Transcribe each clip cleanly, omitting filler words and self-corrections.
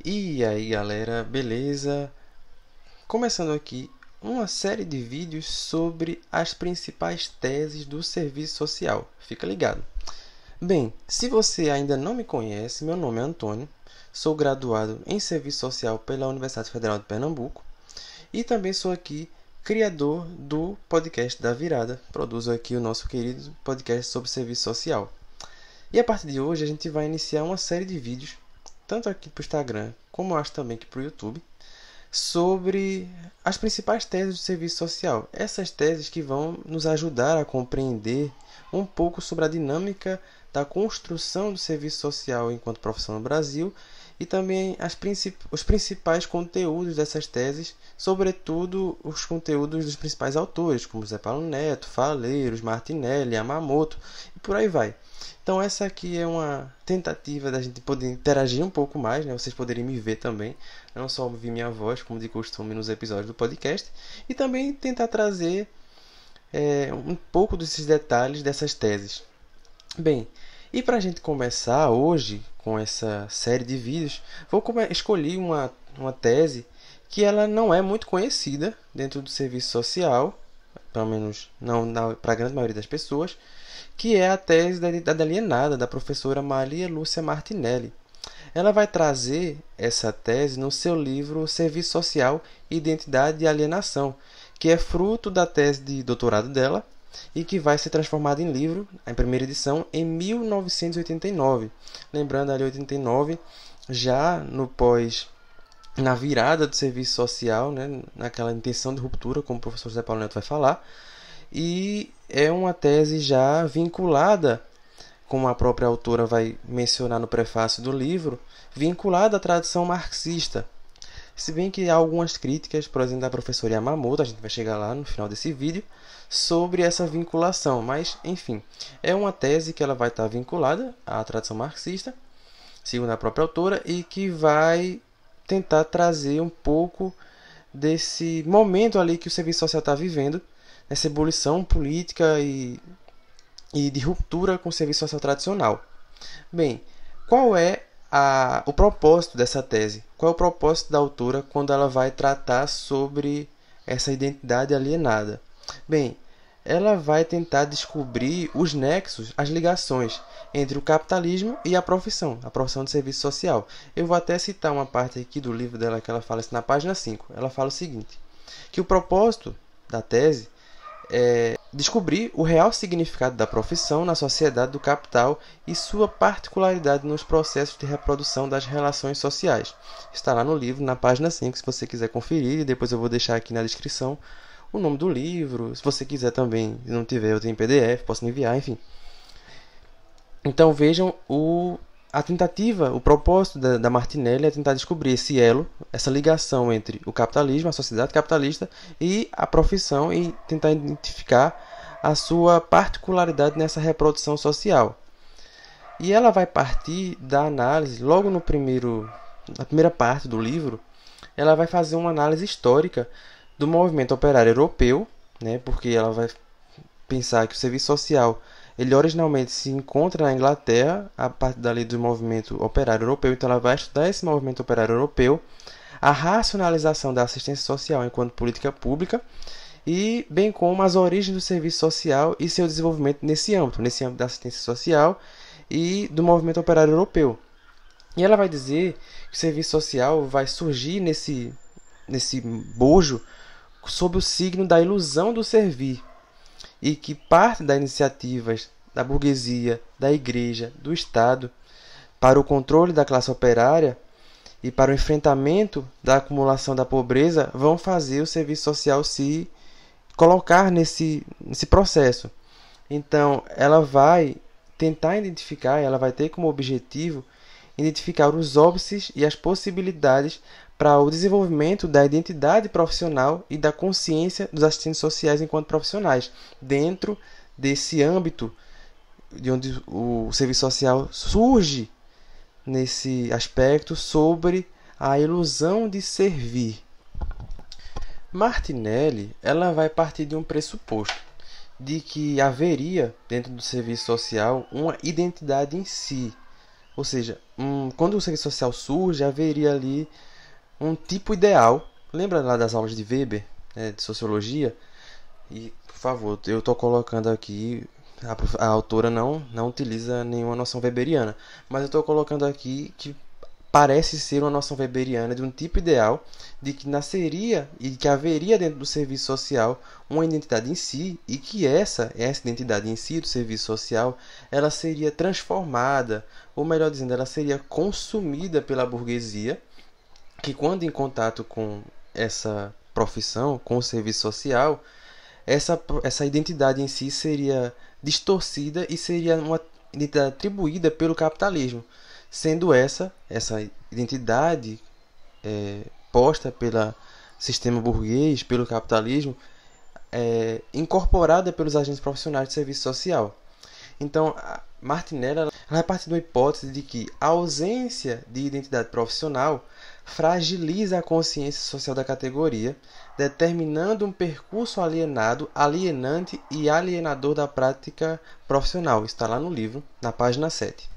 E aí galera, beleza? Começando aqui uma série de vídeos sobre as principais teses do serviço social. Fica ligado. Bem, se você ainda não me conhece, meu nome é Antônio, sou graduado em Serviço Social pela Universidade Federal de Pernambuco e também sou aqui criador do podcast da Virada. Produzo aqui o nosso querido podcast sobre serviço social. E a partir de hoje a gente vai iniciar uma série de vídeos, tanto aqui para o Instagram, como eu acho também aqui para o YouTube, sobre as principais teses do serviço social. Essas teses que vão nos ajudar a compreender um pouco sobre a dinâmica da construção do serviço social enquanto profissão no Brasil e também os principais conteúdos dessas teses, sobretudo os conteúdos dos principais autores, como Zé Paulo Neto, Faleiros, Martinelli, Yamamoto e por aí vai. Então essa aqui é uma tentativa da gente poder interagir um pouco mais, né? Vocês poderem me ver também, não só ouvir minha voz, como de costume nos episódios do podcast, e também tentar trazer um pouco desses detalhes dessas teses. Bem, e para a gente começar hoje com essa série de vídeos, vou escolher uma tese que ela não é muito conhecida dentro do serviço social, pelo menos não para a grande maioria das pessoas, que é a tese da identidade alienada, da professora Maria Lúcia Martinelli. Ela vai trazer essa tese no seu livro Serviço Social, Identidade e Alienação, que é fruto da tese de doutorado dela e que vai ser transformada em livro, em primeira edição, em 1989. Lembrando ali 89, já na virada do serviço social, né, naquela intenção de ruptura, como o professor Zé Paulo Neto vai falar, e é uma tese já vinculada, como a própria autora vai mencionar no prefácio do livro, vinculada à tradição marxista. Se bem que há algumas críticas, por exemplo, da professora Yamamoto, a gente vai chegar lá no final desse vídeo, sobre essa vinculação, mas, enfim, é uma tese que ela vai estar vinculada à tradição marxista, segundo a própria autora, e que vai tentar trazer um pouco desse momento ali que o serviço social está vivendo, essa ebulição política e de ruptura com o serviço social tradicional. Bem, qual é o propósito dessa tese? Qual é o propósito da autora quando ela vai tratar sobre essa identidade alienada? Bem, ela vai tentar descobrir os nexos, as ligações entre o capitalismo e a profissão de serviço social. Eu vou até citar uma parte aqui do livro dela que ela fala isso na página 5. Ela fala o seguinte, que o propósito da tese é descobrir o real significado da profissão na sociedade do capital e sua particularidade nos processos de reprodução das relações sociais. Está lá no livro, na página 5, se você quiser conferir, e depois eu vou deixar aqui na descrição o nome do livro. Se você quiser também, se não tiver, eu tenho PDF, posso me enviar, enfim. Então vejam a tentativa, o propósito da Martinelli é tentar descobrir esse elo, essa ligação entre o capitalismo, a sociedade capitalista e a profissão e tentar identificar a sua particularidade nessa reprodução social. E ela vai partir da análise, logo na primeira parte do livro, ela vai fazer uma análise histórica do movimento operário europeu, né, porque ela vai pensar que o serviço social ele originalmente se encontra na Inglaterra, a partir dali do movimento operário europeu. Então ela vai estudar esse movimento operário europeu, a racionalização da assistência social enquanto política pública, e bem como as origens do serviço social e seu desenvolvimento nesse âmbito da assistência social e do movimento operário europeu. E ela vai dizer que o serviço social vai surgir nesse bojo sob o signo da ilusão do servir, e que parte das iniciativas da burguesia, da igreja, do Estado, para o controle da classe operária e para o enfrentamento da acumulação da pobreza, vão fazer o serviço social se colocar nesse processo. Então, ela vai tentar identificar, ela vai ter como objetivo identificar os óbices e as possibilidades para o desenvolvimento da identidade profissional e da consciência dos assistentes sociais enquanto profissionais, dentro desse âmbito de onde o serviço social surge nesse aspecto sobre a ilusão de servir. Martinelli ela vai partir de um pressuposto de que haveria dentro do serviço social uma identidade em si, ou seja, quando o serviço social surge, haveria ali um tipo ideal. Lembra lá das aulas de Weber, né, de sociologia? E, por favor, eu estou colocando aqui, a autora não utiliza nenhuma noção weberiana, mas eu estou colocando aqui que parece ser uma noção weberiana de um tipo ideal de que nasceria e que haveria dentro do serviço social uma identidade em si e que essa identidade em si do serviço social ela seria transformada, ou melhor dizendo, ela seria consumida pela burguesia, que quando em contato com essa profissão, com o serviço social, essa identidade em si seria distorcida e seria uma identidade atribuída pelo capitalismo, sendo essa identidade posta pelo sistema burguês, pelo capitalismo, incorporada pelos agentes profissionais de serviço social. Então, a Martinelli ela vai partir de uma hipótese de que a ausência de identidade profissional fragiliza a consciência social da categoria, determinando um percurso alienante e alienador da prática profissional. Está lá no livro, na página 7.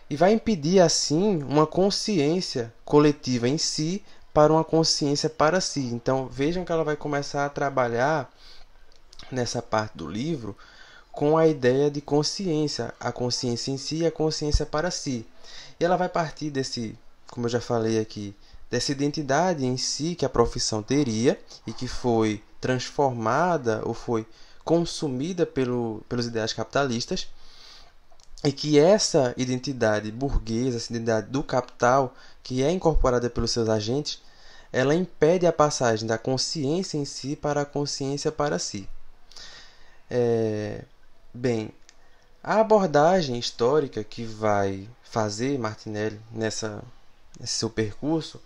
E vai impedir, assim, uma consciência coletiva em si para uma consciência para si. Então, vejam que ela vai começar a trabalhar nessa parte do livro com a ideia de consciência, a consciência em si e a consciência para si. E ela vai partir desse, como eu já falei aqui, dessa identidade em si que a profissão teria e que foi transformada ou foi consumida pelos ideais capitalistas, e que essa identidade burguesa, essa identidade do capital, que é incorporada pelos seus agentes, ela impede a passagem da consciência em si para a consciência para si. Bem, a abordagem histórica que vai fazer Martinelli nesse seu percurso,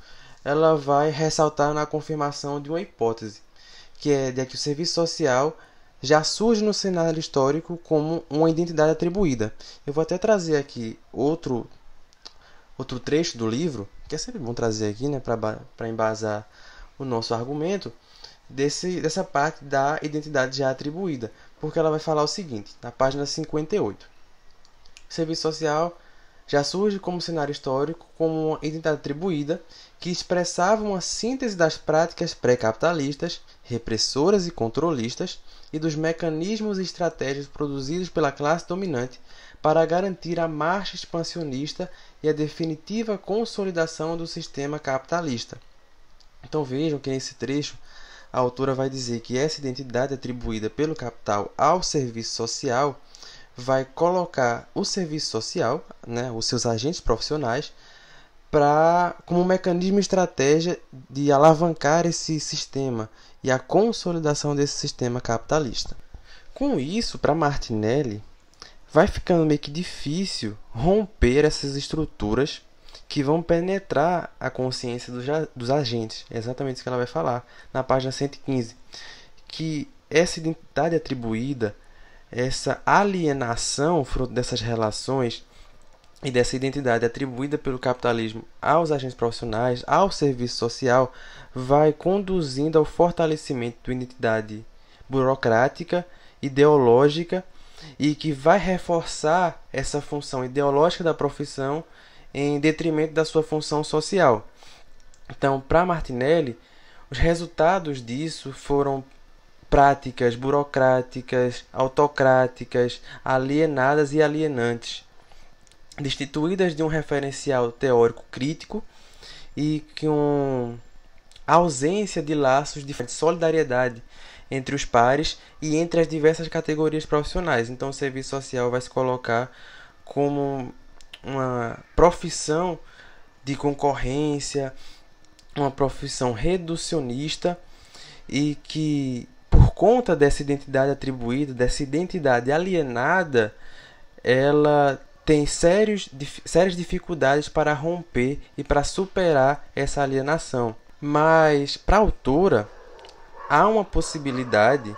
ela vai ressaltar na confirmação de uma hipótese, que é de que o serviço social já surge no cenário histórico como uma identidade atribuída. Eu vou até trazer aqui outro trecho do livro, que é sempre bom trazer aqui, né, para embasar o nosso argumento, dessa parte da identidade já atribuída, porque ela vai falar o seguinte, na página 58. O serviço social já surge como cenário histórico como uma identidade atribuída que expressava uma síntese das práticas pré-capitalistas, repressoras e controlistas, e dos mecanismos e estratégias produzidos pela classe dominante para garantir a marcha expansionista e a definitiva consolidação do sistema capitalista. Então vejam que nesse trecho a autora vai dizer que essa identidade atribuída pelo capital ao serviço social vai colocar o serviço social, né, os seus agentes profissionais, como um mecanismo e estratégia de alavancar esse sistema e a consolidação desse sistema capitalista. Com isso, para Martinelli, vai ficando meio que difícil romper essas estruturas que vão penetrar a consciência dos agentes. É exatamente isso que ela vai falar na página 115. Que essa identidade atribuída, essa alienação fruto dessas relações e dessa identidade atribuída pelo capitalismo aos agentes profissionais, ao serviço social, vai conduzindo ao fortalecimento da identidade burocrática, ideológica, e que vai reforçar essa função ideológica da profissão em detrimento da sua função social. Então, para Martinelli, os resultados disso foram práticas burocráticas, autocráticas, alienadas e alienantes, destituídas de um referencial teórico crítico e com ausência de laços de solidariedade entre os pares e entre as diversas categorias profissionais. Então, o serviço social vai se colocar como uma profissão de concorrência, uma profissão reducionista e que, por conta dessa identidade atribuída, dessa identidade alienada, ela tem sérias dificuldades para romper e para superar essa alienação. Mas, para a autora, há uma possibilidade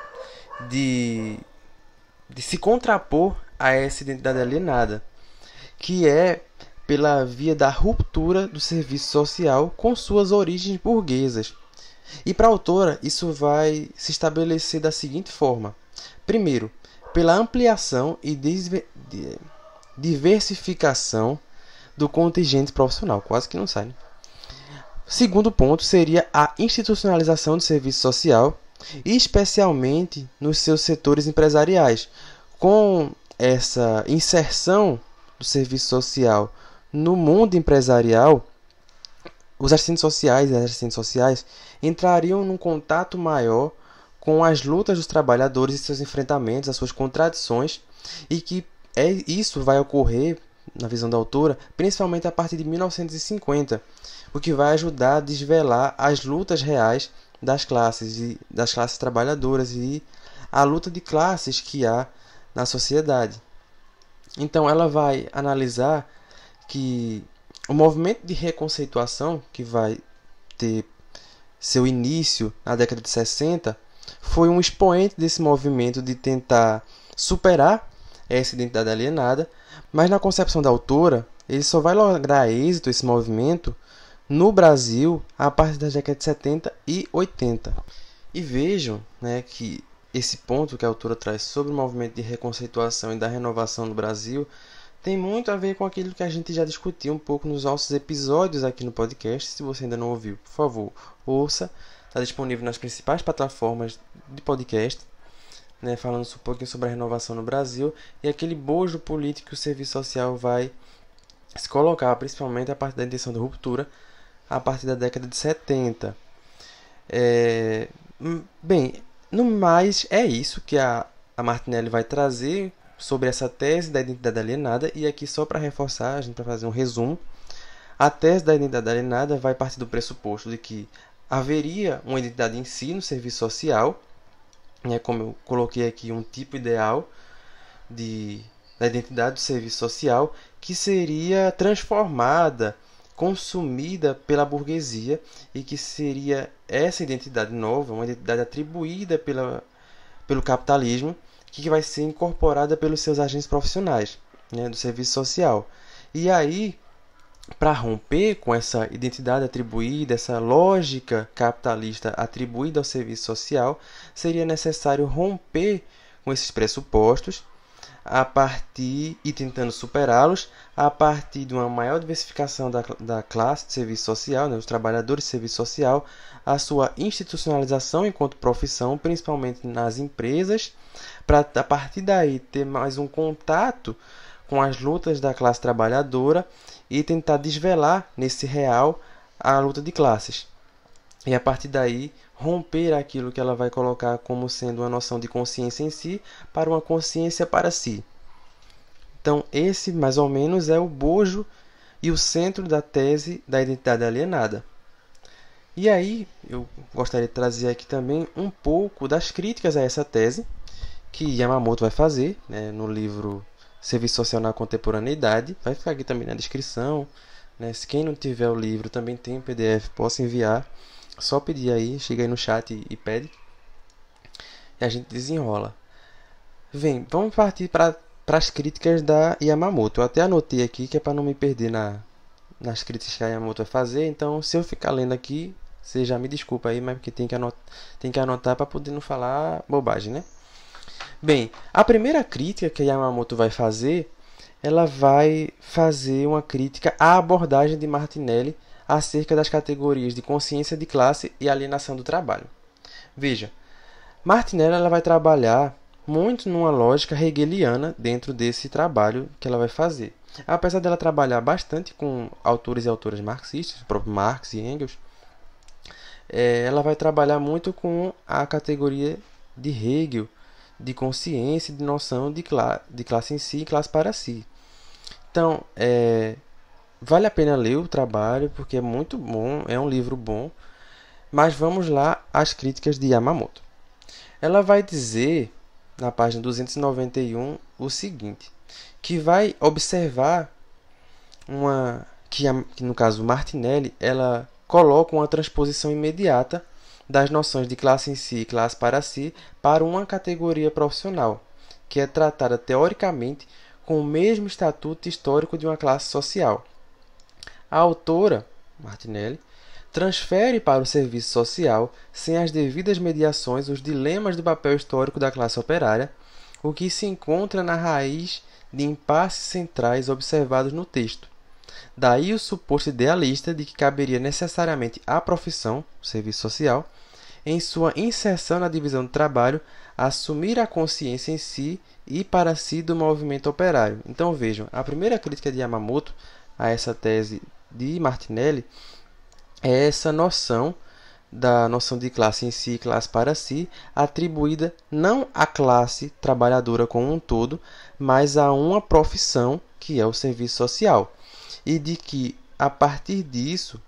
de se contrapor a essa identidade alienada, que é pela via da ruptura do serviço social com suas origens burguesas. E para a autora, isso vai se estabelecer da seguinte forma. Primeiro, pela ampliação e diversificação do contingente profissional. Quase que não sai, né? Segundo ponto seria a institucionalização do serviço social, especialmente nos seus setores empresariais. Com essa inserção do serviço social no mundo empresarial, os assistentes sociais e as assistentes sociais entrariam num contato maior com as lutas dos trabalhadores e seus enfrentamentos, as suas contradições, e que isso vai ocorrer, na visão da autora, principalmente a partir de 1950, o que vai ajudar a desvelar as lutas reais das classes trabalhadoras e a luta de classes que há na sociedade. Então, ela vai analisar que o movimento de reconceituação, que vai ter seu início na década de 60, foi um expoente desse movimento de tentar superar essa identidade alienada, mas na concepção da autora, ele só vai lograr êxito, esse movimento, no Brasil a partir das décadas de 70 e 80. E vejam, né, que esse ponto que a autora traz sobre o movimento de reconceituação e da renovação no Brasil tem muito a ver com aquilo que a gente já discutiu um pouco nos nossos episódios aqui no podcast. Se você ainda não ouviu, por favor, ouça. Está disponível nas principais plataformas de podcast, né, falando um pouquinho sobre a renovação no Brasil e aquele bojo político que o serviço social vai se colocar, principalmente a partir da intenção de ruptura, a partir da década de 70. Bem, no mais, é isso que a Martinelli vai trazer sobre essa tese da identidade alienada. E aqui, só para reforçar, a gente vai fazer um resumo. A tese da identidade alienada vai partir do pressuposto de que haveria uma identidade em si no serviço social, né, como eu coloquei aqui, um tipo ideal da identidade do serviço social, que seria transformada, consumida pela burguesia, e que seria essa identidade nova, uma identidade atribuída pelo capitalismo, que vai ser incorporada pelos seus agentes profissionais, né, do serviço social. E aí, para romper com essa identidade atribuída, essa lógica capitalista atribuída ao serviço social, seria necessário romper com esses pressupostos e tentando superá-los a partir de uma maior diversificação da classe de serviço social, né, os trabalhadores de serviço social, a sua institucionalização enquanto profissão, principalmente nas empresas, para a partir daí ter mais um contato com as lutas da classe trabalhadora e tentar desvelar nesse real a luta de classes. E a partir daí romper aquilo que ela vai colocar como sendo uma noção de consciência em si para uma consciência para si. Então, esse mais ou menos é o bojo e o centro da tese da identidade alienada. E aí, eu gostaria de trazer aqui também um pouco das críticas a essa tese que Yamamoto vai fazer, né, no livro Serviço Social na Contemporaneidade. Vai ficar aqui também na descrição, né? Se quem não tiver o livro também tem um PDF, posso enviar. Só pedir aí, chega aí no chat e pede. E a gente desenrola. Bem, vamos partir para as críticas da Yamamoto. Eu até anotei aqui que é para não me perder nas críticas que a Yamamoto vai fazer. Então, se eu ficar lendo aqui, você já me desculpa aí, mas porque tem que anotar para poder não falar bobagem, né? Bem, a primeira crítica que a Yamamoto vai fazer, ela vai fazer uma crítica à abordagem de Martinelli acerca das categorias de consciência de classe e alienação do trabalho. Veja, Martinelli ela vai trabalhar muito numa lógica hegeliana dentro desse trabalho que ela vai fazer. Apesar dela trabalhar bastante com autores e autoras marxistas, o próprio Marx e Engels, ela vai trabalhar muito com a categoria de Hegel, de consciência, de noção de classe em si e classe para si. Então, vale a pena ler o trabalho, porque é muito bom, é um livro bom. Mas vamos lá às críticas de Yamamoto. Ela vai dizer, na página 291, o seguinte, que vai observar que no caso Martinelli, ela coloca uma transposição imediata das noções de classe em si e classe para si para uma categoria profissional, que é tratada teoricamente com o mesmo estatuto histórico de uma classe social. A autora, Martinelli, transfere para o serviço social, sem as devidas mediações, os dilemas do papel histórico da classe operária, o que se encontra na raiz de impasses centrais observados no texto. Daí o suposto idealista de que caberia necessariamente à profissão, serviço social, em sua inserção na divisão do trabalho, assumir a consciência em si e para si do movimento operário. Então vejam, a primeira crítica de Yamamoto a essa tese de Martinelli é essa noção da noção de classe em si e classe para si, atribuída não à classe trabalhadora como um todo, mas a uma profissão, que é o serviço social. E de que, a partir disso,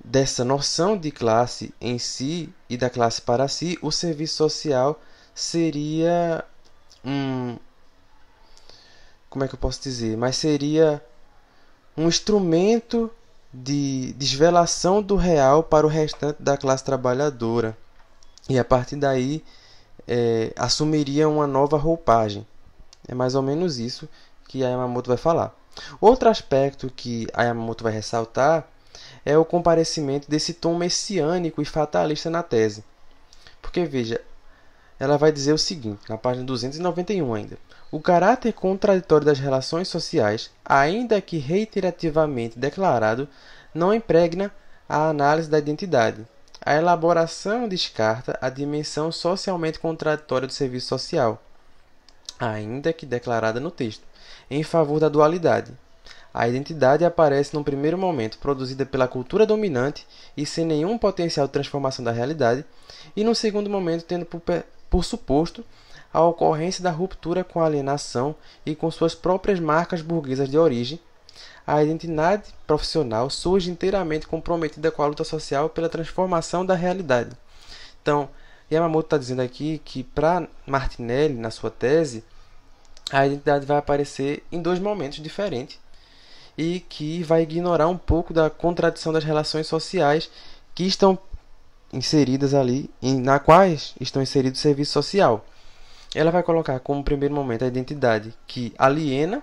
dessa noção de classe em si e da classe para si, o serviço social seria como é que eu posso dizer? Mas seria um instrumento de desvelação do real para o restante da classe trabalhadora. E a partir daí assumiria uma nova roupagem. É mais ou menos isso que a Yamamoto vai falar. Outro aspecto que a Yamamoto vai ressaltar é o comparecimento desse tom messiânico e fatalista na tese. Porque, veja, ela vai dizer o seguinte, na página 291 ainda. O caráter contraditório das relações sociais, ainda que reiterativamente declarado, não impregna a análise da identidade. A elaboração descarta a dimensão socialmente contraditória do serviço social, ainda que declarada no texto, em favor da dualidade. A identidade aparece num primeiro momento produzida pela cultura dominante e sem nenhum potencial de transformação da realidade, e no segundo momento tendo por suposto a ocorrência da ruptura com a alienação e com suas próprias marcas burguesas de origem. A identidade profissional surge inteiramente comprometida com a luta social pela transformação da realidade. Então, Yamamoto está dizendo aqui que, para Martinelli, na sua tese, a identidade vai aparecer em dois momentos diferentes e que vai ignorar um pouco da contradição das relações sociais que estão inseridas ali, na quais estão inseridos o serviço social. Ela vai colocar como primeiro momento a identidade que aliena,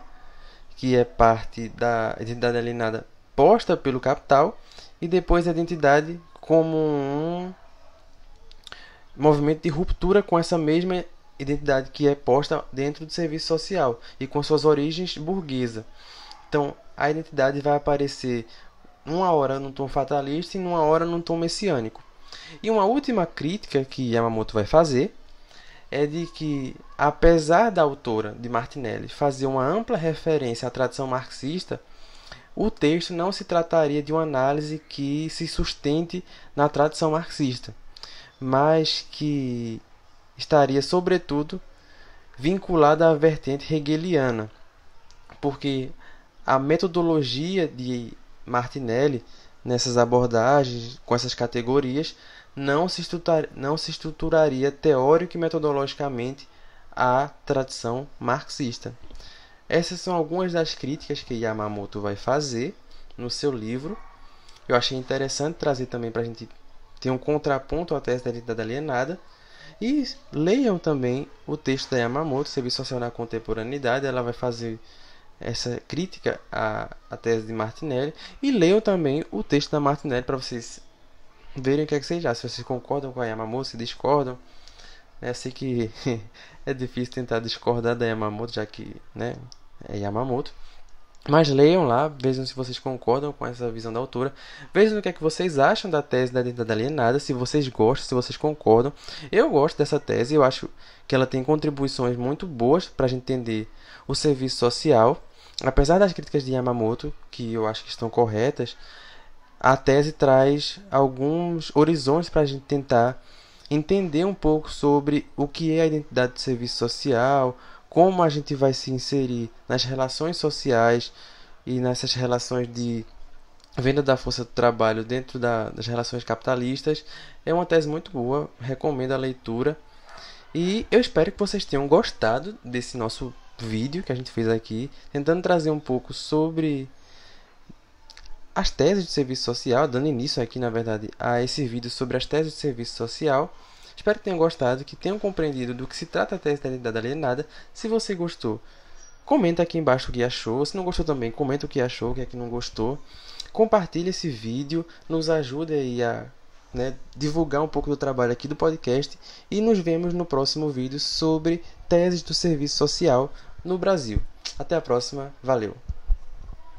que é parte da identidade alienada posta pelo capital, e depois a identidade como um movimento de ruptura com essa mesma identidade que é posta dentro do serviço social e com suas origens burguesas. Então, a identidade vai aparecer uma hora num tom fatalista e numa hora num tom messiânico. E uma última crítica que Yamamoto vai fazer é de que, apesar da autora de Martinelli fazer uma ampla referência à tradição marxista, o texto não se trataria de uma análise que se sustente na tradição marxista, mas que estaria, sobretudo, vinculada à vertente hegeliana, porque a metodologia de Martinelli nessas abordagens, com essas categorias, não se estruturaria teórico e metodologicamente à tradição marxista. Essas são algumas das críticas que Yamamoto vai fazer no seu livro. Eu achei interessante trazer também para a gente ter um contraponto à tese da identidade alienada. E leiam também o texto da Yamamoto, Serviço Social na Contemporaneidade. Ela vai fazer essa crítica à tese de Martinelli. E leiam também o texto da Martinelli para vocês verem o que é que vocês acham. Se vocês concordam com a Yamamoto, se discordam. Eu sei que é difícil tentar discordar da Yamamoto, já que, né, é Yamamoto. Mas leiam lá, vejam se vocês concordam com essa visão da autora. Vejam o que é que vocês acham da tese da identidade alienada, se vocês gostam, se vocês concordam. Eu gosto dessa tese, eu acho que ela tem contribuições muito boas para a gente entender o serviço social. Apesar das críticas de Yamamoto, que eu acho que estão corretas, a tese traz alguns horizontes para a gente tentar entender um pouco sobre o que é a identidade do serviço social, como a gente vai se inserir nas relações sociais e nessas relações de venda da força do trabalho dentro das relações capitalistas. É uma tese muito boa, recomendo a leitura. E eu espero que vocês tenham gostado desse nosso vídeo que a gente fez aqui, tentando trazer um pouco sobre as teses de serviço social, dando início aqui, na verdade, a esse vídeo sobre as teses de serviço social. Espero que tenham gostado, que tenham compreendido do que se trata a tese da identidade alienada. Se você gostou, comenta aqui embaixo o que achou. Se não gostou também, comenta o que achou, o que é que não gostou. Compartilhe esse vídeo, nos ajude aí a divulgar um pouco do trabalho aqui do podcast. E nos vemos no próximo vídeo sobre teses do serviço social no Brasil. Até a próxima, valeu!